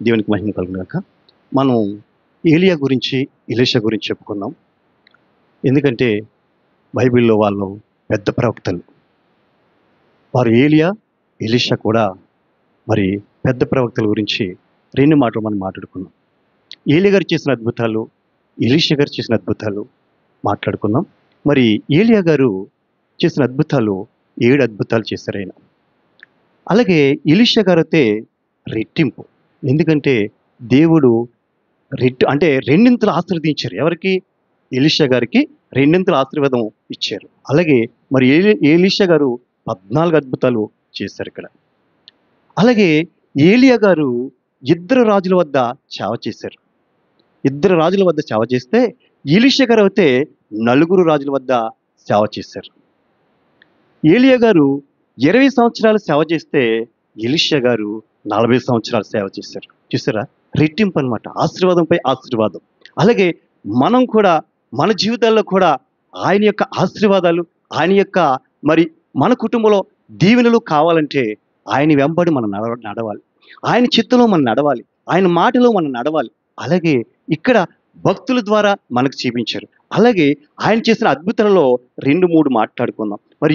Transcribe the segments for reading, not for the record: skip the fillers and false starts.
దేవునికి మహిమ కలుగుగాక. మనం ఏలియా గురించి, ఎలీషా గురించి చెప్పుకుందాం. ఎందుకంటే బైబిల్‌లో వాళ్ళు పెద్ద ప్రవక్తలు. వారు ఏలియా, ఎలీషా కూడా మరి పెద్ద ప్రవక్తల గురించి 2 మాటలు మనం మాట్లాడుకుందాం. ఏలియా గారు చేసిన అద్భుతాలు, ఎలీషా గారు చేసిన అద్భుతాలు మాట్లాడుకుందాం. మరి ఏలియా గారు చేసిన అద్భుతాలు 7 అద్భుతాలు చేశారాయన. అలాగే ఎలీషా గారైతే రెట్టింపు. ఎందుకంటే దేవుడు అంటే రెండింతలు ఆశీర్వదించారు. ఎవరికి? ఎలీషా గారికి రెండింతల ఆశీర్వాదం ఇచ్చారు. అలాగే మరి ఎలీషా గారు 14 అద్భుతాలు చేశారు ఇక్కడ. అలాగే ఏలియా గారు ఇద్దరు రాజుల వద్ద సేవ చేశారు. ఇద్దరు రాజుల వద్ద సేవ చేస్తే ఎలీషా గారు అయితే 4 రాజుల వద్ద సేవ చేశారు. ఏలియా గారు 20 సంవత్సరాలు సేవ చేస్తే ఎలీషా గారు 40 సంవత్సరాలు సేవ చేశారు. చూసారా? రెట్టింపు అనమాట. ఆశీర్వాదంపై ఆశీర్వాదం. అలాగే మనం కూడా మన జీవితాల్లో కూడా ఆయన యొక్క ఆశీర్వాదాలు, ఆయన యొక్క మరి మన కుటుంబంలో దీవెనలు కావాలంటే ఆయన వెంబడి మనం నడవాలి. ఆయన చిత్తంలో మనం నడవాలి. ఆయన మాటలో మనం నడవాలి. అలాగే ఇక్కడ భక్తుల ద్వారా మనకు చూపించారు. అలాగే ఆయన చేసిన అద్భుతాలలో 2-3 మాట్లాడుకుందాం. మరి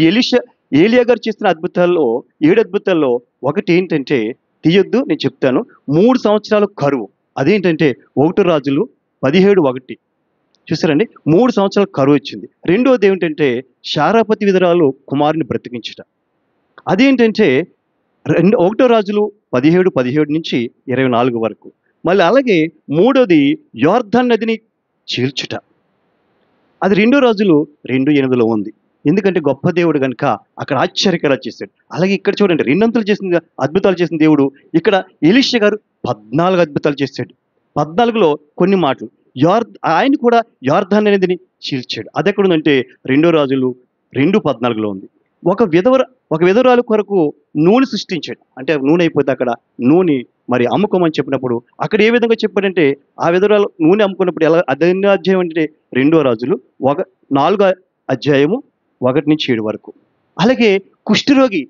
ఏలియా గారు చేసిన అద్భుతాల్లో 7 అద్భుతాల్లో ఒకటి ఏంటంటే, తీయొద్దు నేను చెప్తాను. 3 సంవత్సరాలు కరువు. అదేంటంటే 1 రాజులు 17:1. చూసారండి? 3 సంవత్సరాలు కరువు వచ్చింది. రెండోది ఏమిటంటే శారాపతి విధురాలు కుమారుని బ్రతికించుట. అదేంటంటే 1 రాజులు 17:17 నుంచి 24 వరకు. మళ్ళీ అలాగే మూడోది యోర్దాను నదిని చీల్చుట. అది 2 రాజులు 2:8లో ఉంది. ఎందుకంటే గొప్ప దేవుడు కనుక అక్కడ ఆశ్చర్యకరంగా చేశాడు. అలాగే ఇక్కడ చూడండి, 2 అంతలు చేసిన అద్భుతాలు చేసిన దేవుడు ఇక్కడ ఎలీషా గారు 14 అద్భుతాలు చేశాడు. 14లో కొన్ని మాటలు ఆయన కూడా యోర్దాను నదిని చీల్చాడు. అది ఎక్కడ ఉందంటే 2 రాజులు 2:14లో ఉంది. ఒక విధవరాలు కొరకు నూనె సృష్టించాడు. అంటే నూనె అయిపోతే అక్కడ నూనె మరి అమ్ముకోమని చెప్పినప్పుడు అక్కడ ఏ విధంగా చెప్పాడంటే, ఆ విధవరాలు నూనె అమ్ముకున్నప్పుడు ఎలా, అదెన్నో అధ్యాయం అంటే 2 రాజులు 4 అధ్యాయము 1-7 వరకు. అలాగే కుష్ఠరోగి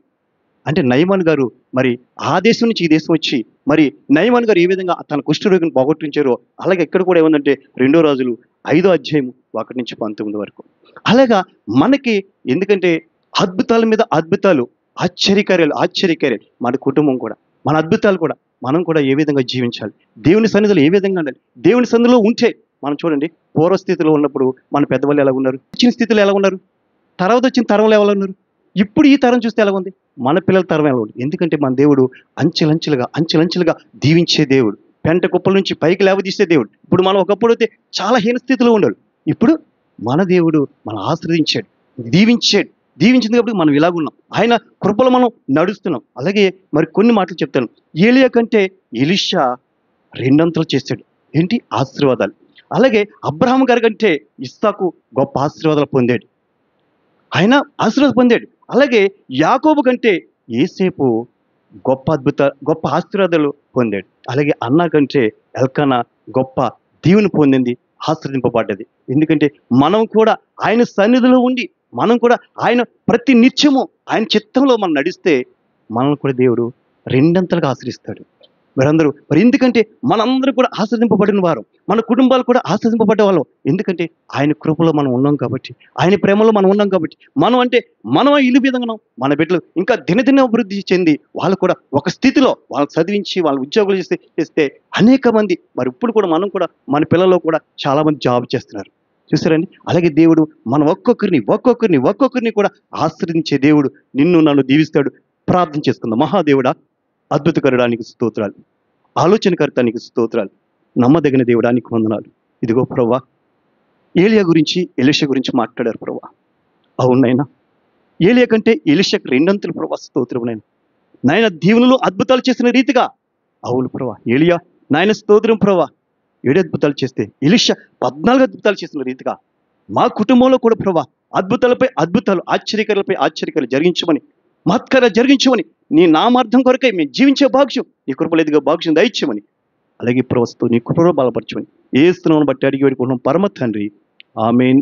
అంటే నయమాన్ గారు మరి ఆ దేశం నుంచి ఈ దేశం వచ్చి మరి నయమాన్ గారు ఏ విధంగా తన కుష్ఠరోగిని పోగొట్టించారో అలాగే ఇక్కడ కూడా ఏముందంటే 2 రాజులు 5 అధ్యాయం 1-19 వరకు. అలాగా మనకి ఎందుకంటే అద్భుతాల మీద అద్భుతాలు, ఆశ్చర్యకార్యాలు మన కుటుంబం కూడా, మన అద్భుతాలు కూడా మనం కూడా ఏ విధంగా జీవించాలి, దేవుని సన్నిధిలో ఏ విధంగా ఉండాలి. దేవుని సన్నిధిలో ఉంటే మనం చూడండి, పూర్వస్థితిలో ఉన్నప్పుడు మన పెద్దవాళ్ళు ఎలా ఉన్నారు, వచ్చిన స్థితిలో ఎలా ఉన్నారు, తర్వాత వచ్చిన తరంలో ఎలా ఉన్నారు, ఇప్పుడు ఈ తరం చూస్తే ఎలా ఉంది, మన పిల్లల తరం ఎలా ఉంది. ఎందుకంటే మన దేవుడు అంచెలంచెలుగా దీవించే దేవుడు, పెంట కుప్పల నుంచి పైకి లేవదీసే దేవుడు. ఇప్పుడు మనం ఒకప్పుడు అయితే చాలా హీన స్థితిలో ఉండాలి. ఇప్పుడు మన దేవుడు మనం ఆశ్రదించాడు, దీవించింది కాబట్టి మనం ఇలాగున్నాం. ఆయన కృపలో మనం నడుస్తున్నాం. అలాగే మరి కొన్ని మాటలు చెప్తాను. ఏలియా కంటే ఎలీషా 2 అంతలు చేశాడు. ఏంటి? ఆశీర్వాదాలు. అలాగే అబ్రహాం గారి కంటే ఇస్సాకు గొప్ప ఆశీర్వాదాలు పొందాడు. ఆయన ఆశీర్వాదం పొందాడు. అలాగే యాకోబు కంటే యోసేపు గొప్ప ఆశీర్వాదాలు పొందాడు. అలాగే అన్నా కంటే ఎల్కానా గొప్ప దీవెన పొందింది, ఆశీర్వదింపబడ్డది. ఎందుకంటే మనం కూడా ఆయన సన్నిధిలో ఉండి మనం కూడా ఆయన ప్రతి నిత్యము ఆయన చిత్తంలో మనం నడిస్తే మనల్ని కూడా దేవుడు 2 అంతలుగా ఆశీర్వదిస్తాడు. మీరందరూ మరి ఎందుకంటే మనందరూ కూడా ఆశీర్వదింపబడిన వారు, మన కుటుంబాలు కూడా ఆశీర్వదింపబడ్డ వాళ్ళం. ఎందుకంటే ఆయన కృపలో మనం ఉన్నాం కాబట్టి, ఆయన ప్రేమలో మనం ఉన్నాం కాబట్టి, మనం ఇల్లు విధంగా ఉన్నాం. మన బిడ్డలు ఇంకా దినదిన అభివృద్ధి చెంది వాళ్ళు కూడా ఒక స్థితిలో వాళ్ళకి చదివించి వాళ్ళ ఉద్యోగాలు చేస్తే అనేక మంది మరి ఇప్పుడు కూడా మనం కూడా మన పిల్లల్లో కూడా చాలా మంది జాబ్ చేస్తున్నారు. చూసారండి? అలాగే దేవుడు మనం ఒక్కొక్కరిని కూడా ఆశీర్వదించే దేవుడు. నిన్ను నన్ను దీవిస్తాడు. ప్రార్థన చేసుకుందాం. మహాదేవుడా, అద్భుతకరుడానికి స్తోత్రాలు, ఆలోచనకర్తానికి స్తోత్రాలు, నమ్మదగిన దేవుడానికి వందనాలు. ఇదిగో ప్రభువా, ఏలియా గురించి ఎలీషా గురించి మాట్లాడారు ప్రభువా. అవునైనా ఏలియా కంటే ఎలీషాకు 2 అంతలు ప్రభువా. స్తోత్రం నాయన దీవెనలు అద్భుతాలు చేసిన రీతిగా. అవును ప్రభువా, ఏలియా నాయన స్తోత్రం ప్రభువా. 7 అద్భుతాలు చేస్తే ఎలీషా 14 అద్భుతాలు చేసిన రీతిగా మా కుటుంబంలో కూడా ప్రభువా అద్భుతాలపై అద్భుతాలు, ఆశ్చర్యకారులపై ఆశ్చర్యకాలు జరిగించమని, మహత్కార్యాలు జరిగించమని, నీ నామార్థం కొరకై మేము జీవించే భాగ్యం నీ కృపలో ఎదిగే భాగ్యం దయచేయమని, అలాగే ప్రవస్తూ నీ కృపలో బలపరచమని యేసు నామమును బట్టి అడిగి వేడుకుంటున్నాం పరమ తండ్రి. ఆమేన్.